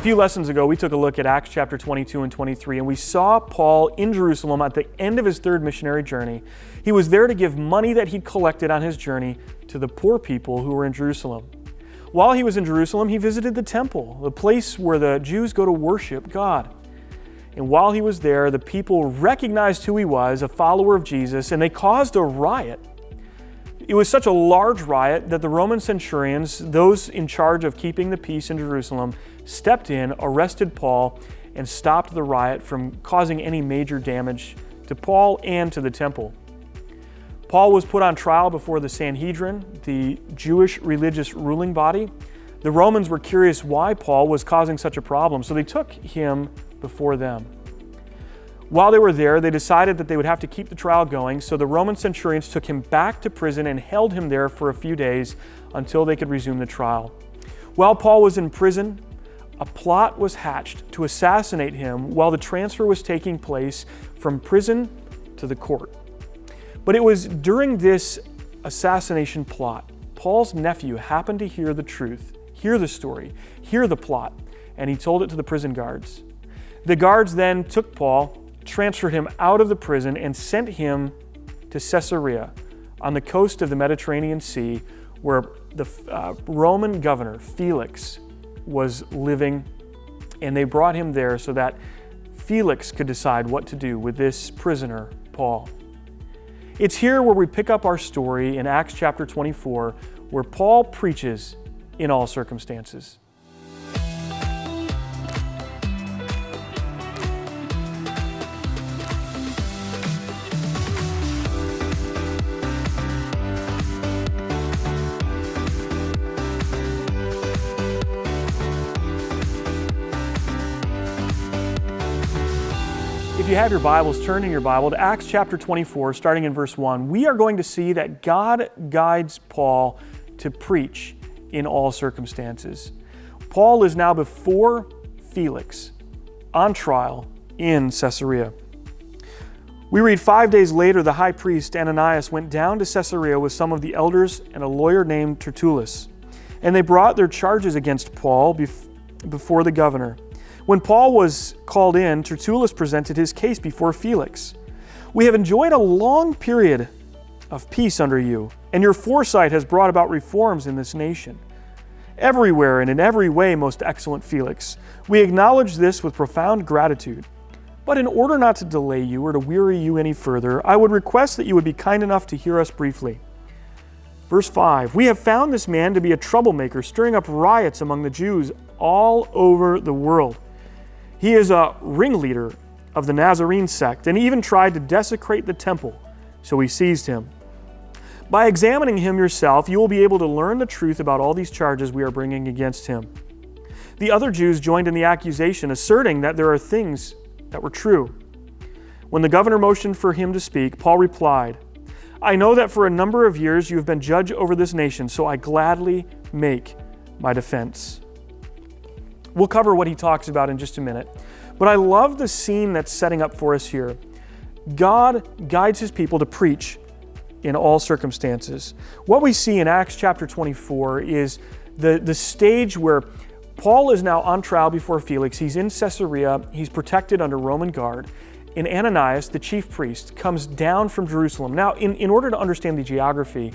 A few lessons ago, we took a look at Acts chapter 22 and 23, and we saw Paul in Jerusalem at the end of his third missionary journey. He was there to give money that he'd collected on his journey to the poor people who were in Jerusalem. While he was in Jerusalem, he visited the temple, the place where the Jews go to worship God. And while he was there, the people recognized who he was, a follower of Jesus, and they caused a riot. It was such a large riot that the Roman centurions, those in charge of keeping the peace in Jerusalem, stepped in, arrested Paul, and stopped the riot from causing any major damage to Paul and to the temple. Paul was put on trial before the Sanhedrin, the Jewish religious ruling body. The Romans were curious why Paul was causing such a problem, so they took him before them. While they were there, they decided that they would have to keep the trial going, so the Roman centurions took him back to prison and held him there for a few days until they could resume the trial. While Paul was in prison, a plot was hatched to assassinate him while the transfer was taking place from prison to the court. But it was during this assassination plot, Paul's nephew happened to hear the truth, hear the story, hear the plot, and he told it to the prison guards. The guards then took Paul, transferred him out of the prison, and sent him to Caesarea on the coast of the Mediterranean Sea, where the Roman governor, Felix, was living, and they brought him there so that Felix could decide what to do with this prisoner, Paul. It's here where we pick up our story in Acts chapter 24, where Paul preaches in all circumstances. If you have your Bibles, turn in your Bible to Acts chapter 24, starting in verse 1. We are going to see that God guides Paul to preach in all circumstances. Paul is now before Felix, on trial in Caesarea. We read 5 days later, the high priest Ananias went down to Caesarea with some of the elders and a lawyer named Tertullus, and they brought their charges against Paul before the governor. When Paul was called in, Tertullus presented his case before Felix. "We have enjoyed a long period of peace under you, and your foresight has brought about reforms in this nation. Everywhere and in every way, most excellent Felix, we acknowledge this with profound gratitude. But in order not to delay you or to weary you any further, I would request that you would be kind enough to hear us briefly." Verse 5, "We have found this man to be a troublemaker, stirring up riots among the Jews all over the world. He is a ringleader of the Nazarene sect, and he even tried to desecrate the temple, so we seized him. By examining him yourself, you will be able to learn the truth about all these charges we are bringing against him." The other Jews joined in the accusation, asserting that there are things that were true. When the governor motioned for him to speak, Paul replied, "I know that for a number of years you have been judge over this nation, so I gladly make my defense." We'll cover what he talks about in just a minute, but I love the scene that's setting up for us here. God guides his people to preach in all circumstances. What we see in Acts chapter 24 is the stage where Paul is now on trial before Felix. He's in Caesarea. He's protected under Roman guard. And Ananias, the chief priest, comes down from Jerusalem. Now, in order to understand the geography,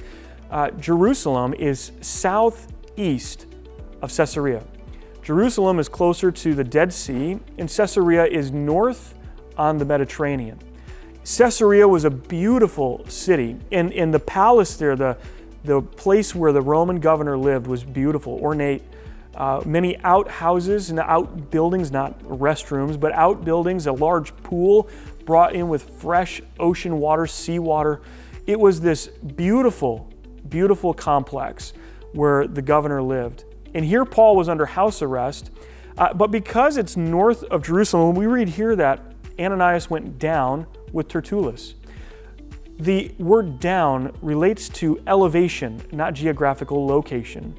Jerusalem is southeast of Caesarea. Jerusalem is closer to the Dead Sea, and Caesarea is north on the Mediterranean. Caesarea was a beautiful city, and the palace there, the place where the Roman governor lived, was beautiful, ornate. Many outhouses and outbuildings, not restrooms, but outbuildings, a large pool brought in with fresh ocean water, seawater. It was this beautiful, beautiful complex where the governor lived. And here Paul was under house arrest, but because it's north of Jerusalem, we read here that Ananias went down with Tertullus. The word down relates to elevation, not geographical location.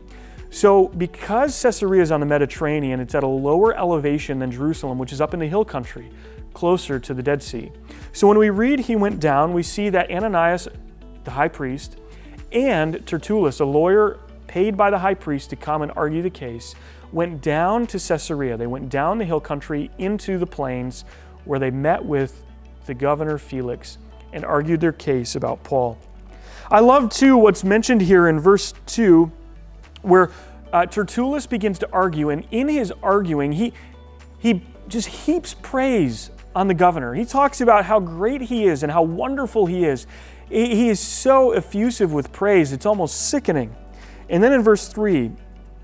So because Caesarea is on the Mediterranean, it's at a lower elevation than Jerusalem, which is up in the hill country, closer to the Dead Sea. So when we read he went down, we see that Ananias, the high priest, and Tertullus, a lawyer paid by the high priest to come and argue the case, went down to Caesarea. They went down the hill country into the plains where they met with the governor Felix and argued their case about Paul. I love too what's mentioned here in verse 2 where Tertullus begins to argue, and in his arguing he just heaps praise on the governor. He talks about how great he is and how wonderful he is. He is so effusive with praise, it's almost sickening. And then in verse 3,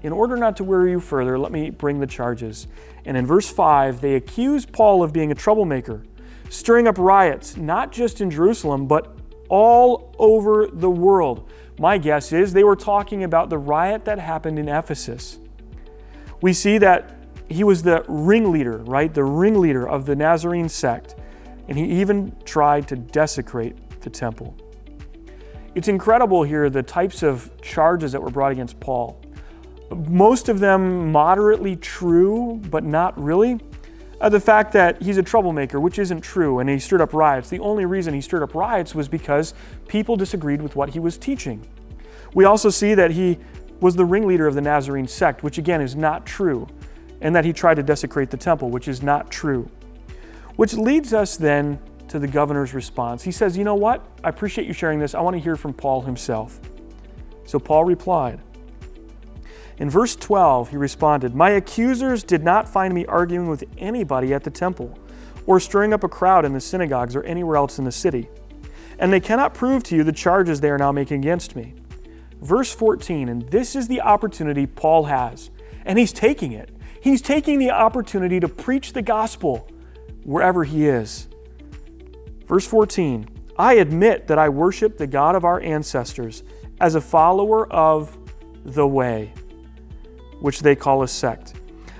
in order not to weary you further, let me bring the charges. And in verse 5, they accuse Paul of being a troublemaker, stirring up riots, not just in Jerusalem, but all over the world. My guess is they were talking about the riot that happened in Ephesus. We see that he was the ringleader, right? The ringleader of the Nazarene sect. And he even tried to desecrate the temple. It's incredible here the types of charges that were brought against Paul. Most of them moderately true, but not really. The fact that he's a troublemaker, which isn't true, and he stirred up riots. The only reason he stirred up riots was because people disagreed with what he was teaching. We also see that he was the ringleader of the Nazarene sect, which again is not true, and that he tried to desecrate the temple, which is not true. Which leads us then to the governor's response. He says, you know what? I appreciate you sharing this. I want to hear from Paul himself. So Paul replied. In verse 12, he responded, my accusers did not find me arguing with anybody at the temple or stirring up a crowd in the synagogues or anywhere else in the city. And they cannot prove to you the charges they are now making against me. Verse 14, and this is the opportunity Paul has, and he's taking it. He's taking the opportunity to preach the gospel wherever he is. Verse 14, I admit that I worship the God of our ancestors as a follower of the way, which they call a sect.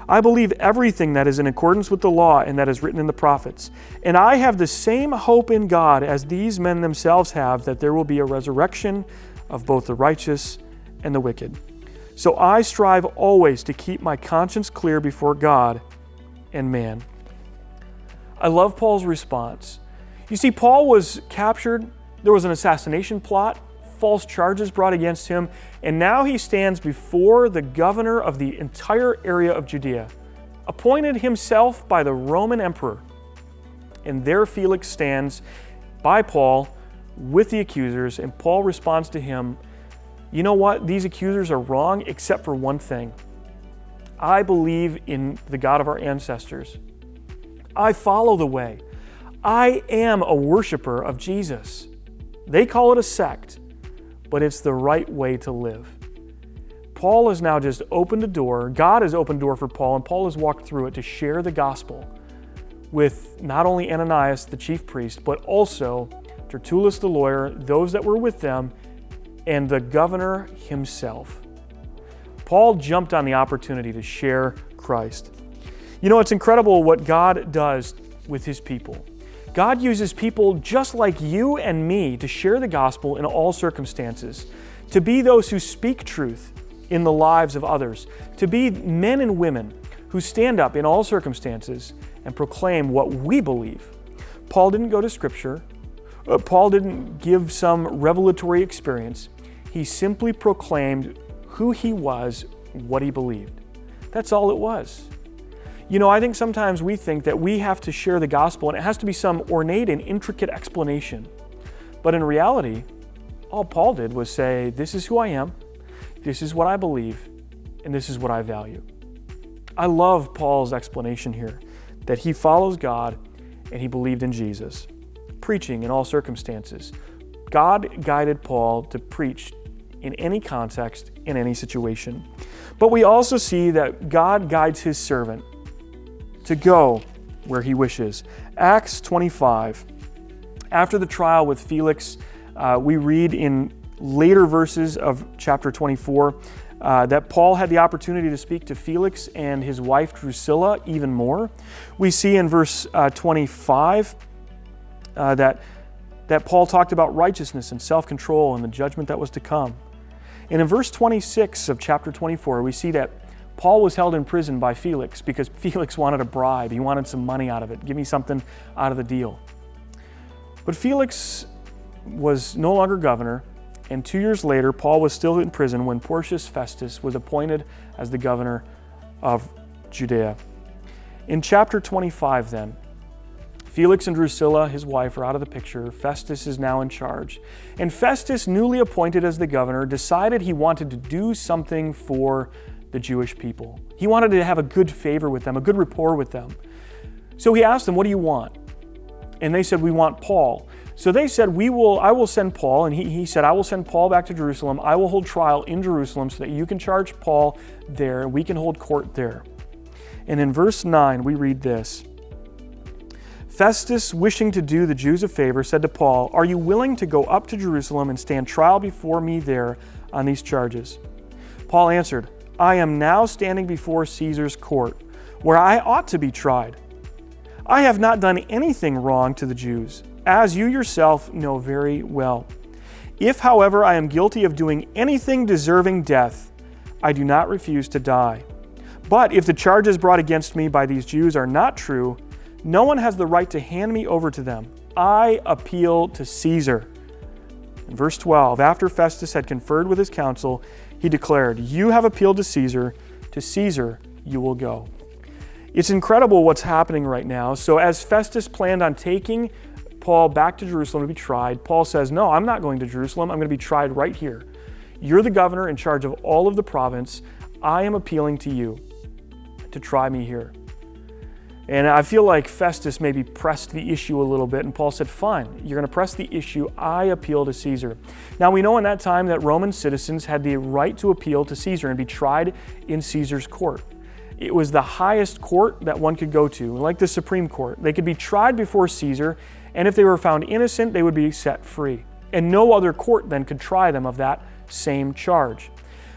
I believe everything that is in accordance with the law and that is written in the prophets. And I have the same hope in God as these men themselves have, that there will be a resurrection of both the righteous and the wicked. So I strive always to keep my conscience clear before God and man. I love Paul's response. You see, Paul was captured. There was an assassination plot, false charges brought against him, and now he stands before the governor of the entire area of Judea, appointed himself by the Roman emperor. And there Felix stands by Paul with the accusers, and Paul responds to him, you know what? These accusers are wrong except for one thing. I believe in the God of our ancestors. I follow the way. I am a worshiper of Jesus. They call it a sect, but it's the right way to live. Paul has now just opened a door. God has opened a door for Paul, and Paul has walked through it to share the gospel with not only Ananias, the chief priest, but also Tertullus the lawyer, those that were with them, and the governor himself. Paul jumped on the opportunity to share Christ. You know, it's incredible what God does with his people. God uses people just like you and me to share the gospel in all circumstances, to be those who speak truth in the lives of others, to be men and women who stand up in all circumstances and proclaim what we believe. Paul didn't go to Scripture. Paul didn't give some revelatory experience. He simply proclaimed who he was, what he believed. That's all it was. You know, I think sometimes we think that we have to share the gospel and it has to be some ornate and intricate explanation. But in reality, all Paul did was say, this is who I am, this is what I believe, and this is what I value. I love Paul's explanation here, that he follows God and he believed in Jesus, preaching in all circumstances. God guided Paul to preach in any context, in any situation. But we also see that God guides his servant to go where he wishes. Acts 25. After the trial with Felix, we read in later verses of chapter 24 that Paul had the opportunity to speak to Felix and his wife Drusilla even more. We see in verse 25 that Paul talked about righteousness and self-control and the judgment that was to come. And in verse 26 of chapter 24, we see that Paul was held in prison by Felix because Felix wanted a bribe. He wanted some money out of it. Give me something out of the deal. But Felix was no longer governor, and 2 years later, Paul was still in prison when Porcius Festus was appointed as the governor of Judea. In chapter 25 then, Felix and Drusilla, his wife, are out of the picture. Festus is now in charge. And Festus, newly appointed as the governor, decided he wanted to do something for the Jewish people. He wanted to have a good favor with them, a good rapport with them. So he asked them, what do you want? And they said, we want Paul. So they said, I will send Paul. And he said, I will send Paul back to Jerusalem. I will hold trial in Jerusalem so that you can charge Paul there. We can hold court there. And in verse 9, we read this. Festus, wishing to do the Jews a favor, said to Paul, are you willing to go up to Jerusalem and stand trial before me there on these charges? Paul answered, I am now standing before Caesar's court, where I ought to be tried. I have not done anything wrong to the Jews, as you yourself know very well. If, however, I am guilty of doing anything deserving death, I do not refuse to die. But if the charges brought against me by these Jews are not true, no one has the right to hand me over to them. I appeal to Caesar. In verse 12, after Festus had conferred with his council, he declared, you have appealed to Caesar you will go. It's incredible what's happening right now. So as Festus planned on taking Paul back to Jerusalem to be tried, Paul says, no, I'm not going to Jerusalem. I'm going to be tried right here. You're the governor in charge of all of the province. I am appealing to you to try me here. And I feel like Festus maybe pressed the issue a little bit, and Paul said, fine, you're going to press the issue. I appeal to Caesar. Now we know in that time that Roman citizens had the right to appeal to Caesar and be tried in Caesar's court. It was the highest court that one could go to, like the Supreme Court. They could be tried before Caesar, and if they were found innocent, they would be set free. And no other court then could try them of that same charge.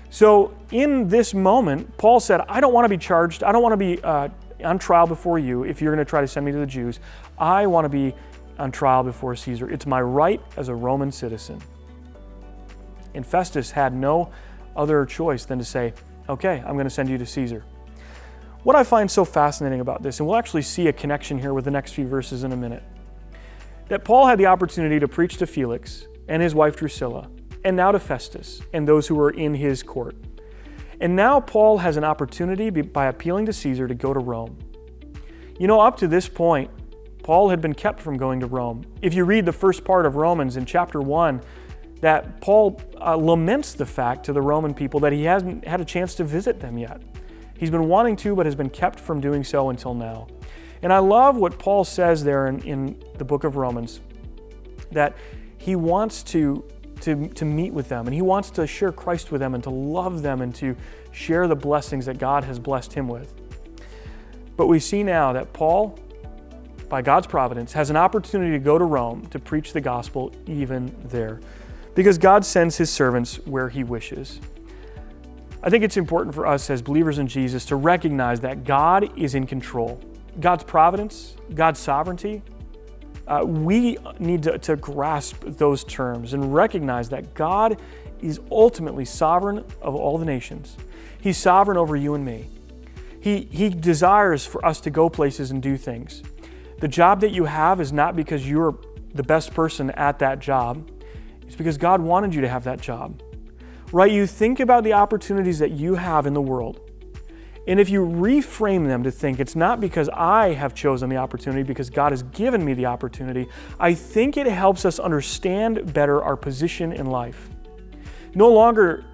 So in this moment, Paul said, I don't want to be charged. I don't want to be on trial before you if you're going to try to send me to the Jews. I want to be on trial before Caesar. It's my right as a Roman citizen. And Festus had no other choice than to say, okay, I'm going to send you to Caesar. What I find so fascinating about this, and we'll actually see a connection here with the next few verses in a minute, that Paul had the opportunity to preach to Felix and his wife Drusilla, and now to Festus and those who were in his court. And now Paul has an opportunity by appealing to Caesar to go to Rome. You know, up to this point, Paul had been kept from going to Rome. If you read the first part of Romans in chapter 1, that Paul laments the fact to the Roman people that he hasn't had a chance to visit them yet. He's been wanting to, but has been kept from doing so until now. And I love what Paul says there in the book of Romans, that he wants to meet with them, and he wants to share Christ with them and to love them and to share the blessings that God has blessed him with. But we see now that Paul, by God's providence, has an opportunity to go to Rome to preach the gospel even there, because God sends his servants where he wishes. I think it's important for us as believers in Jesus to recognize that God is in control. God's providence, God's sovereignty, we need to grasp those terms and recognize that God is ultimately sovereign of all the nations. He's sovereign over you and me. He desires for us to go places and do things. The job that you have is not because you're the best person at that job. It's because God wanted you to have that job. Right? You think about the opportunities that you have in the world. And if you reframe them to think it's not because I have chosen the opportunity, because God has given me the opportunity, I think it helps us understand better our position in life. No longer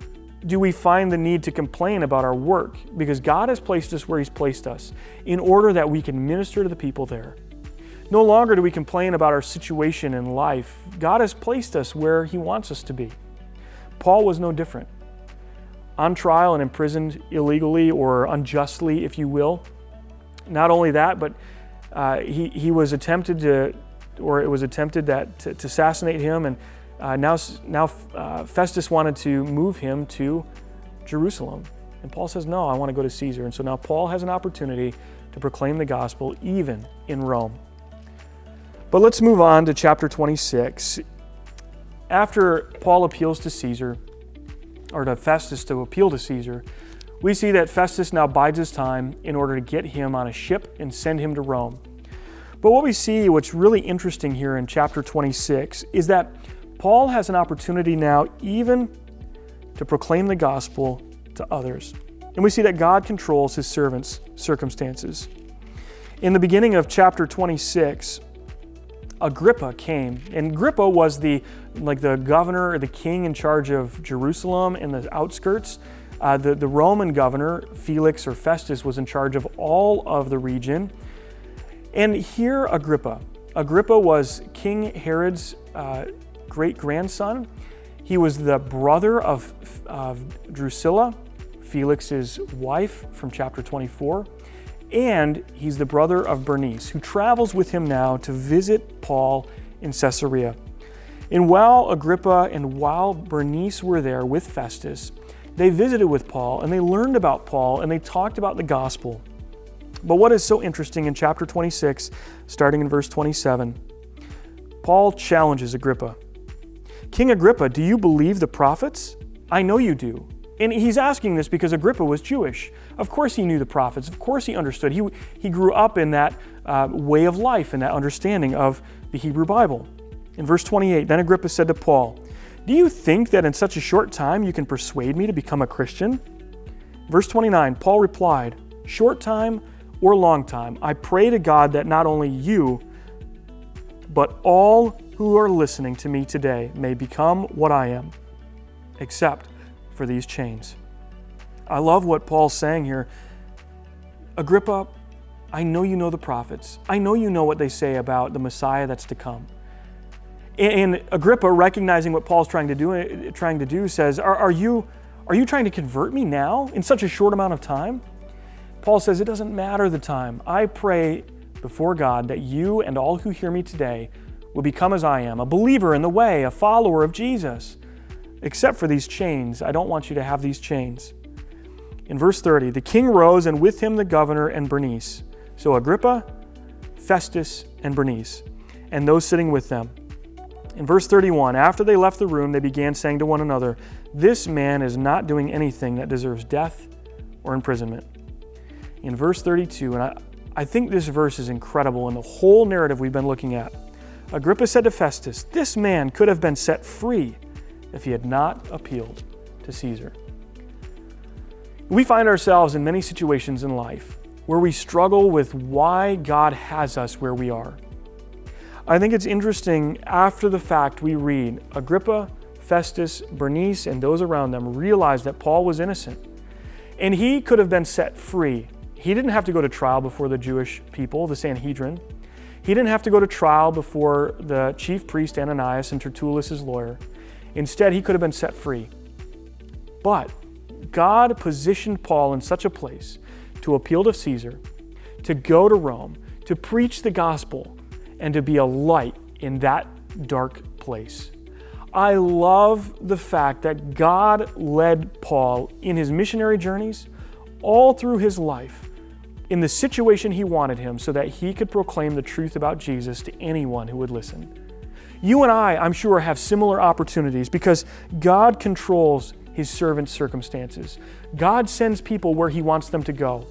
do we find the need to complain about our work, because God has placed us where He's placed us in order that we can minister to the people there. No longer do we complain about our situation in life. God has placed us where He wants us to be. Paul was no different. On trial and imprisoned illegally or unjustly, if you will. Not only that, but it was attempted to assassinate him, and now Festus wanted to move him to Jerusalem. And Paul says, no, I want to go to Caesar. And so now Paul has an opportunity to proclaim the gospel even in Rome. But let's move on to chapter 26. After Paul appeals to Caesar, or to Festus to appeal to Caesar, we see that Festus now bides his time in order to get him on a ship and send him to Rome. But what we see, what's really interesting here in chapter 26, is that Paul has an opportunity now even to proclaim the gospel to others. And we see that God controls his servants' circumstances. In the beginning of chapter 26, Agrippa came. And Agrippa was the governor or the king in charge of Jerusalem and the outskirts. The Roman governor, Felix or Festus, was in charge of all of the region. And here Agrippa was King Herod's great-grandson. He was the brother of Drusilla, Felix's wife from chapter 24. And he's the brother of Bernice, who travels with him now to visit Paul in Caesarea. And while Agrippa and while Bernice were there with Festus, they visited with Paul and they learned about Paul and they talked about the gospel. But what is so interesting in chapter 26, starting in verse 27, Paul challenges Agrippa. King Agrippa, do you believe the prophets? I know you do. And he's asking this because Agrippa was Jewish. Of course he knew the prophets. Of course he understood. He grew up in that way of life and that understanding of the Hebrew Bible. In verse 28, then Agrippa said to Paul, do you think that in such a short time you can persuade me to become a Christian? Verse 29, Paul replied, short time or long time, I pray to God that not only you, but all who are listening to me today may become what I am, except for these chains. I love what Paul's saying here. Agrippa, I know you know the prophets. I know you know what they say about the Messiah that's to come. And Agrippa, recognizing what Paul's trying to do, says, Are you trying to convert me now in such a short amount of time? Paul says, it doesn't matter the time. I pray before God that you and all who hear me today will become as I am, a believer in the way, a follower of Jesus. Except for these chains, I don't want you to have these chains. In verse 30, the king rose and with him the governor and Bernice. So Agrippa, Festus, and Bernice, and those sitting with them. In verse 31, after they left the room, they began saying to one another, this man is not doing anything that deserves death or imprisonment. In verse 32, and I think this verse is incredible in the whole narrative we've been looking at. Agrippa said to Festus, this man could have been set free if he had not appealed to Caesar. We find ourselves in many situations in life where we struggle with why God has us where we are. I think it's interesting, after the fact we read, Agrippa, Festus, Bernice, and those around them realized that Paul was innocent. And he could have been set free. He didn't have to go to trial before the Jewish people, the Sanhedrin. He didn't have to go to trial before the chief priest Ananias and Tertullus' lawyer. Instead, he could have been set free. But God positioned Paul in such a place to appeal to Caesar, to go to Rome, to preach the gospel, and to be a light in that dark place. I love the fact that God led Paul in his missionary journeys all through his life in the situation he wanted him so that he could proclaim the truth about Jesus to anyone who would listen. You and I'm sure, have similar opportunities because God controls his servant's circumstances. God sends people where he wants them to go.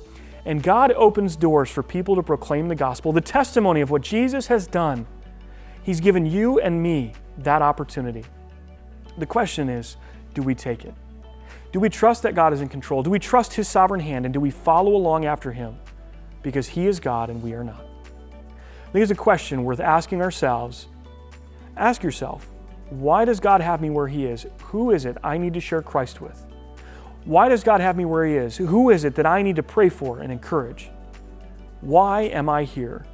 And God opens doors for people to proclaim the gospel, the testimony of what Jesus has done. He's given you and me that opportunity. The question is, do we take it? Do we trust that God is in control? Do we trust his sovereign hand? And do we follow along after him? Because he is God and we are not. I think it's a question worth asking ourselves. Ask yourself, why does God have me where he is? Who is it I need to share Christ with? Why does God have me where he is? Who is it that I need to pray for and encourage? Why am I here?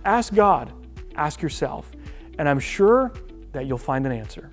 Ask God, ask yourself, and I'm sure that you'll find an answer.